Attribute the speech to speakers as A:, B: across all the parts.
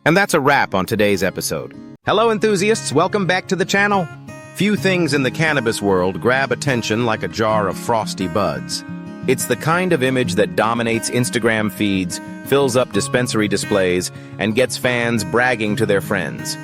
A: And that's a wrap on today's episode. Hello enthusiasts, welcome back to the channel. Few things in the cannabis world grab attention like a jar of frosty buds. It's the kind of image that dominates Instagram feeds, fills up dispensary displays, and gets fans bragging to their friends.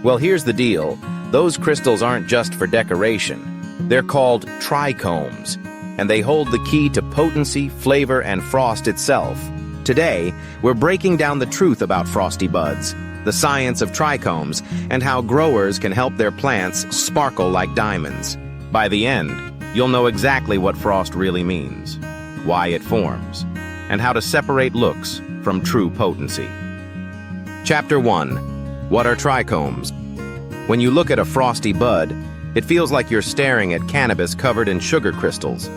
A: Well, here's the deal. Those crystals aren't just for decoration. They're called trichomes, and they hold the key to potency, flavor, and frost itself. Today, we're breaking down the truth about frosty buds, the science of trichomes, and how growers can help their plants sparkle like diamonds. By the end, you'll know exactly what frost really means, why it forms, and how to separate looks from true potency. Chapter 1. What are trichomes? When you look at a frosty bud, it feels like you're staring at cannabis covered in sugar crystals.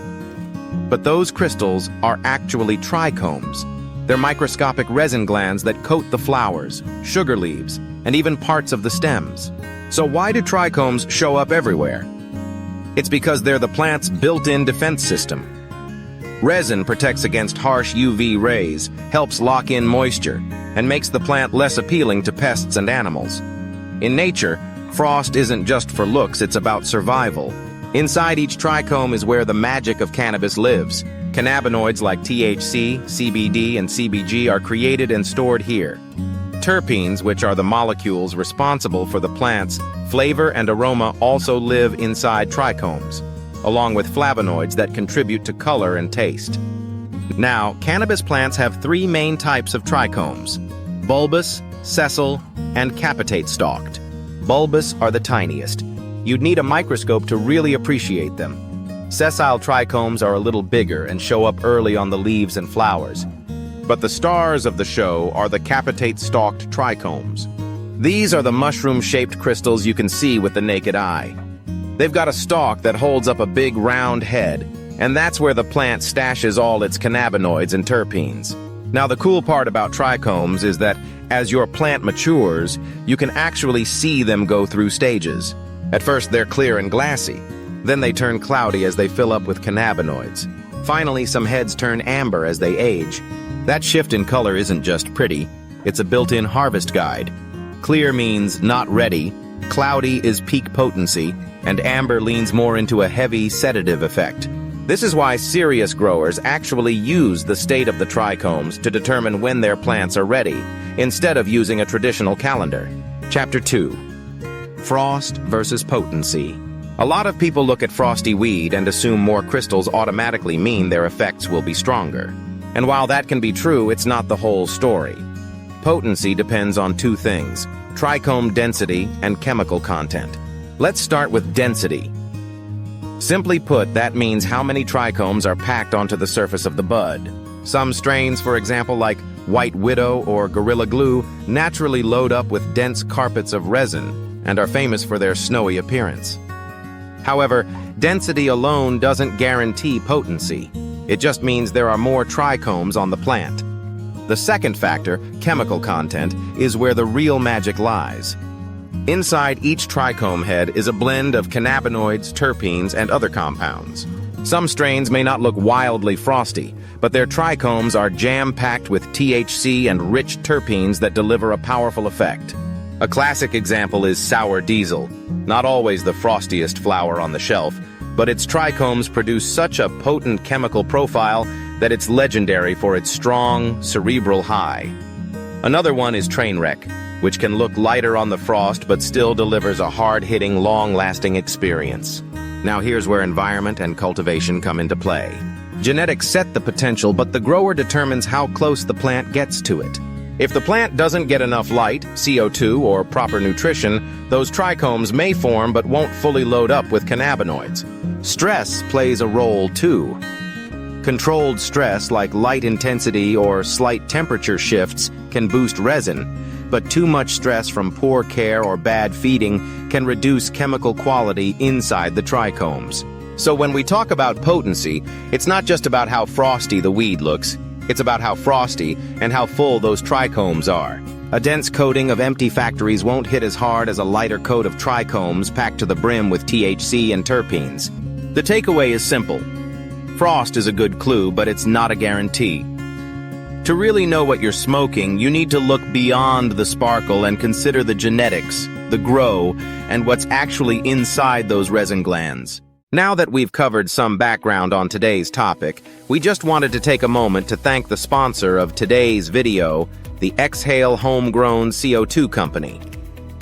A: But those crystals are actually trichomes. They're microscopic resin glands that coat the flowers, sugar leaves, and even parts of the stems. So why do trichomes show up everywhere? It's because they're the plant's built-in defense system. Resin protects against harsh UV rays, helps lock in moisture, and makes the plant less appealing to pests and animals. In nature, frost isn't just for looks, it's about survival. Inside each trichome is where the magic of cannabis lives. Cannabinoids like THC, CBD, and CBG are created and stored here. Terpenes, which are the molecules responsible for the plant's flavor and aroma, also live inside trichomes, along with flavonoids that contribute to color and taste. Now, cannabis plants have three main types of trichomes: bulbous, sessile, and capitate-stalked. Bulbous are the tiniest. You'd need a microscope to really appreciate them. Sessile trichomes are a little bigger and show up early on the leaves and flowers. But the stars of the show are the capitate-stalked trichomes. These are the mushroom-shaped crystals you can see with the naked eye. They've got a stalk that holds up a big round head, and that's where the plant stashes all its cannabinoids and terpenes. Now, the cool part about trichomes is that as your plant matures, you can actually see them go through stages. At first, they're clear and glassy. Then they turn cloudy as they fill up with cannabinoids. Finally, some heads turn amber as they age. That shift in color isn't just pretty, it's a built-in harvest guide. Clear means not ready, cloudy is peak potency, and amber leans more into a heavy sedative effect. This is why serious growers actually use the state of the trichomes to determine when their plants are ready, instead of using a traditional calendar. Chapter 2. Frost versus potency. A lot of people look at frosty weed and assume more crystals automatically mean their effects will be stronger. And while that can be true, it's not the whole story. Potency depends on two things: trichome density and chemical content. Let's start with density. Simply put, that means how many trichomes are packed onto the surface of the bud. Some strains, for example, like White Widow or Gorilla Glue, naturally load up with dense carpets of resin and are famous for their snowy appearance. However, density alone doesn't guarantee potency. It just means there are more trichomes on the plant. The second factor, chemical content, is where the real magic lies. Inside each trichome head is a blend of cannabinoids, terpenes, and other compounds. Some strains may not look wildly frosty, but their trichomes are jam-packed with THC and rich terpenes that deliver a powerful effect. A classic example is sour diesel. Not always the frostiest flower on the shelf, but its trichomes produce such a potent chemical profile that it's legendary for its strong, cerebral high. Another one is Trainwreck, which can look lighter on the frost but still delivers a hard-hitting, long-lasting experience. Now here's where environment and cultivation come into play. Genetics set the potential, but the grower determines how close the plant gets to it. If the plant doesn't get enough light, CO2, or proper nutrition, those trichomes may form but won't fully load up with cannabinoids. Stress plays a role too. Controlled stress like light intensity or slight temperature shifts can boost resin, but too much stress from poor care or bad feeding can reduce chemical quality inside the trichomes. So when we talk about potency, it's not just about how frosty the weed looks, it's about how frosty and how full those trichomes are. A dense coating of empty factories won't hit as hard as a lighter coat of trichomes packed to the brim with THC and terpenes. The takeaway is simple. Frost is a good clue, but it's not a guarantee. To really know what you're smoking, you need to look beyond the sparkle and consider the genetics, the grow, and what's actually inside those resin glands. Now that we've covered some background on today's topic, we just wanted to take a moment to thank the sponsor of today's video, the Exhale Homegrown CO2 Company.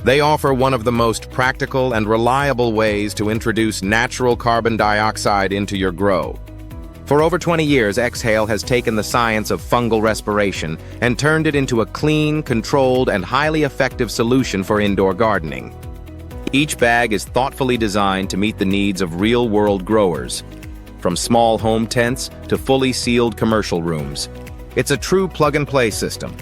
A: They offer one of the most practical and reliable ways to introduce natural carbon dioxide into your grow. For over 20 years, Exhale has taken the science of fungal respiration and turned it into a clean, controlled, and highly effective solution for indoor gardening. Each bag is thoughtfully designed to meet the needs of real-world growers, from small home tents to fully sealed commercial rooms. It's a true plug-and-play system.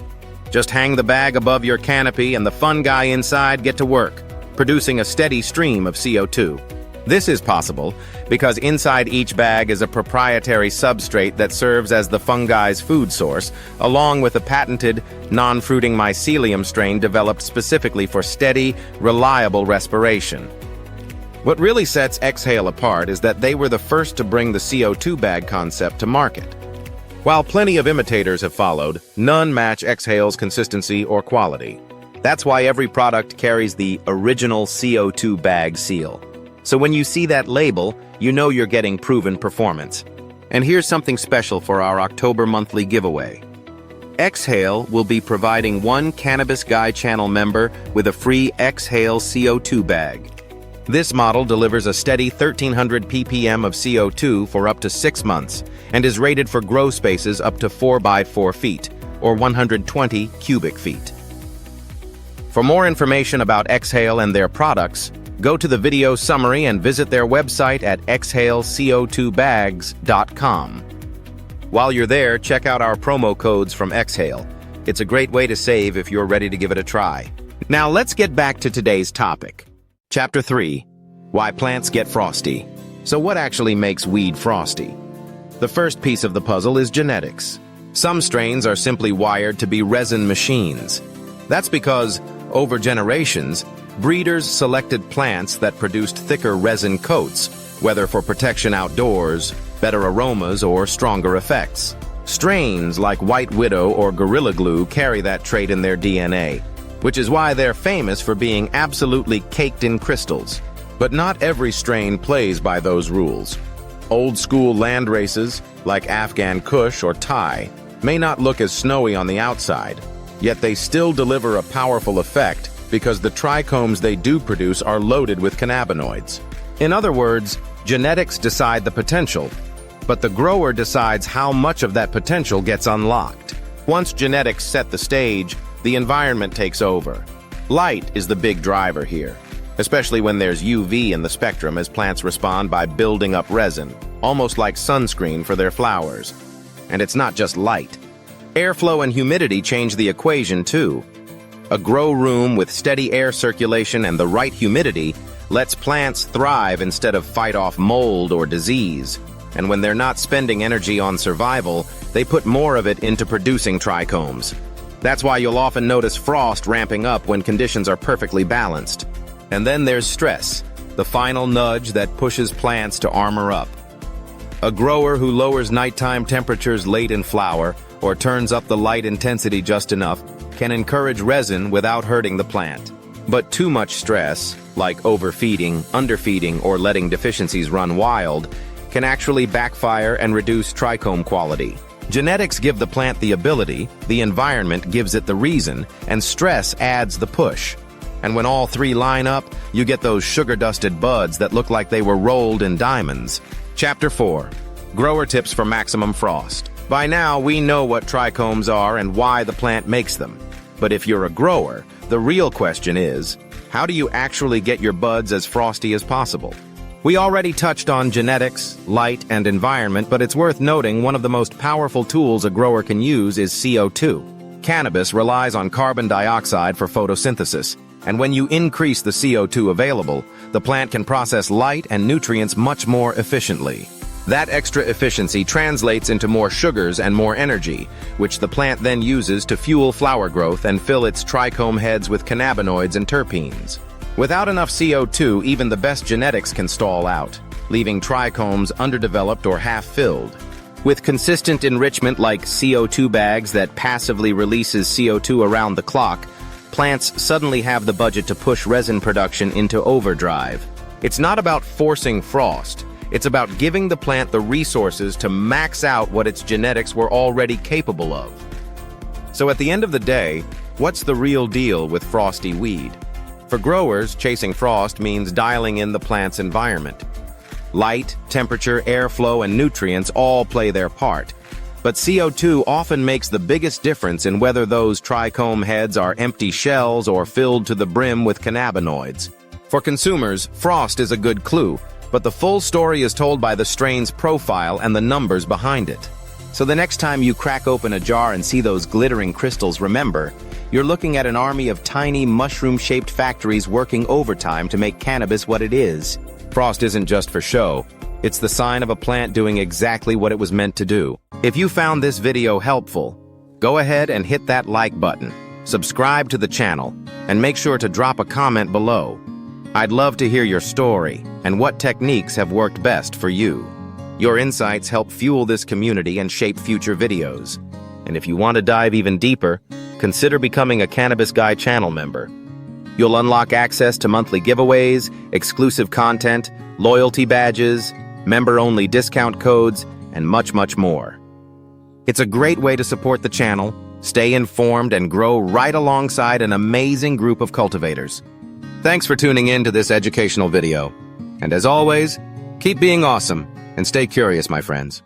A: Just hang the bag above your canopy and the fun guy inside get to work, producing a steady stream of CO2. This is possible because inside each bag is a proprietary substrate that serves as the fungi's food source, along with a patented, non-fruiting mycelium strain developed specifically for steady, reliable respiration. What really sets Exhale apart is that they were the first to bring the CO2 bag concept to market. While plenty of imitators have followed, none match Exhale's consistency or quality. That's why every product carries the original CO2 bag seal. So when you see that label, you know you're getting proven performance. And here's something special for our October monthly giveaway. Exhale will be providing one Cannabis Guy channel member with a free Exhale CO2 bag. This model delivers a steady 1,300 ppm of CO2 for up to 6 months and is rated for grow spaces up to 4 by 4 feet, or 120 cubic feet. For more information about Exhale and their products, go to the video summary and visit their website at exhaleco2bags.com. While you're there, check out our promo codes from Exhale. It's a great way to save if you're ready to give it a try. Now let's get back to today's topic. Chapter 3. Why plants get frosty. So what actually makes weed frosty? The first piece of the puzzle is genetics. Some strains are simply wired to be resin machines. That's because, over generations, breeders selected plants that produced thicker resin coats, whether for protection outdoors, better aromas, or stronger effects. Strains like White Widow or Gorilla Glue carry that trait in their DNA, which is why they're famous for being absolutely caked in crystals. But not every strain plays by those rules. Old-school landraces, like Afghan Kush or Thai, may not look as snowy on the outside, yet they still deliver a powerful effect because the trichomes they do produce are loaded with cannabinoids. In other words, genetics decide the potential, but the grower decides how much of that potential gets unlocked. Once genetics set the stage, the environment takes over. Light is the big driver here, especially when there's UV in the spectrum as plants respond by building up resin, almost like sunscreen for their flowers. And it's not just light. Airflow and humidity change the equation too. A grow room with steady air circulation and the right humidity lets plants thrive instead of fight off mold or disease. And when they're not spending energy on survival, they put more of it into producing trichomes. That's why you'll often notice frost ramping up when conditions are perfectly balanced. And then there's stress, the final nudge that pushes plants to armor up. A grower who lowers nighttime temperatures late in flower or turns up the light intensity just enough can encourage resin without hurting the plant. But too much stress, like overfeeding, underfeeding, or letting deficiencies run wild, can actually backfire and reduce trichome quality. Genetics give the plant the ability, the environment gives it the reason, and stress adds the push. And when all three line up, you get those sugar-dusted buds that look like they were rolled in diamonds. Chapter 4. Grower Tips for Maximum Frost. By now, we know what trichomes are and why the plant makes them. But if you're a grower, the real question is, how do you actually get your buds as frosty as possible? We already touched on genetics, light, and environment, but it's worth noting one of the most powerful tools a grower can use is CO2. Cannabis relies on carbon dioxide for photosynthesis, and when you increase the CO2 available, the plant can process light and nutrients much more efficiently. That extra efficiency translates into more sugars and more energy, which the plant then uses to fuel flower growth and fill its trichome heads with cannabinoids and terpenes. Without enough CO2, even the best genetics can stall out, leaving trichomes underdeveloped or half-filled. With consistent enrichment like CO2 bags that passively releases CO2 around the clock, plants suddenly have the budget to push resin production into overdrive. It's not about forcing frost. It's about giving the plant the resources to max out what its genetics were already capable of. So at the end of the day, what's the real deal with frosty weed? For growers, chasing frost means dialing in the plant's environment. Light, temperature, airflow, and nutrients all play their part. But CO2 often makes the biggest difference in whether those trichome heads are empty shells or filled to the brim with cannabinoids. For consumers, frost is a good clue, but the full story is told by the strain's profile and the numbers behind it. So the next time you crack open a jar and see those glittering crystals, remember, you're looking at an army of tiny mushroom-shaped factories working overtime to make cannabis what it is. Frost isn't just for show. It's the sign of a plant doing exactly what it was meant to do. If you found this video helpful, go ahead and hit that like button, subscribe to the channel, and make sure to drop a comment below. I'd love to hear your story and what techniques have worked best for you. Your insights help fuel this community and shape future videos. And if you want to dive even deeper, consider becoming a Cannabis Guy channel member. You'll unlock access to monthly giveaways, exclusive content, loyalty badges, member-only discount codes, and much, much more. It's a great way to support the channel, stay informed, and grow right alongside an amazing group of cultivators. Thanks for tuning in to this educational video. And as always, keep being awesome and stay curious, my friends.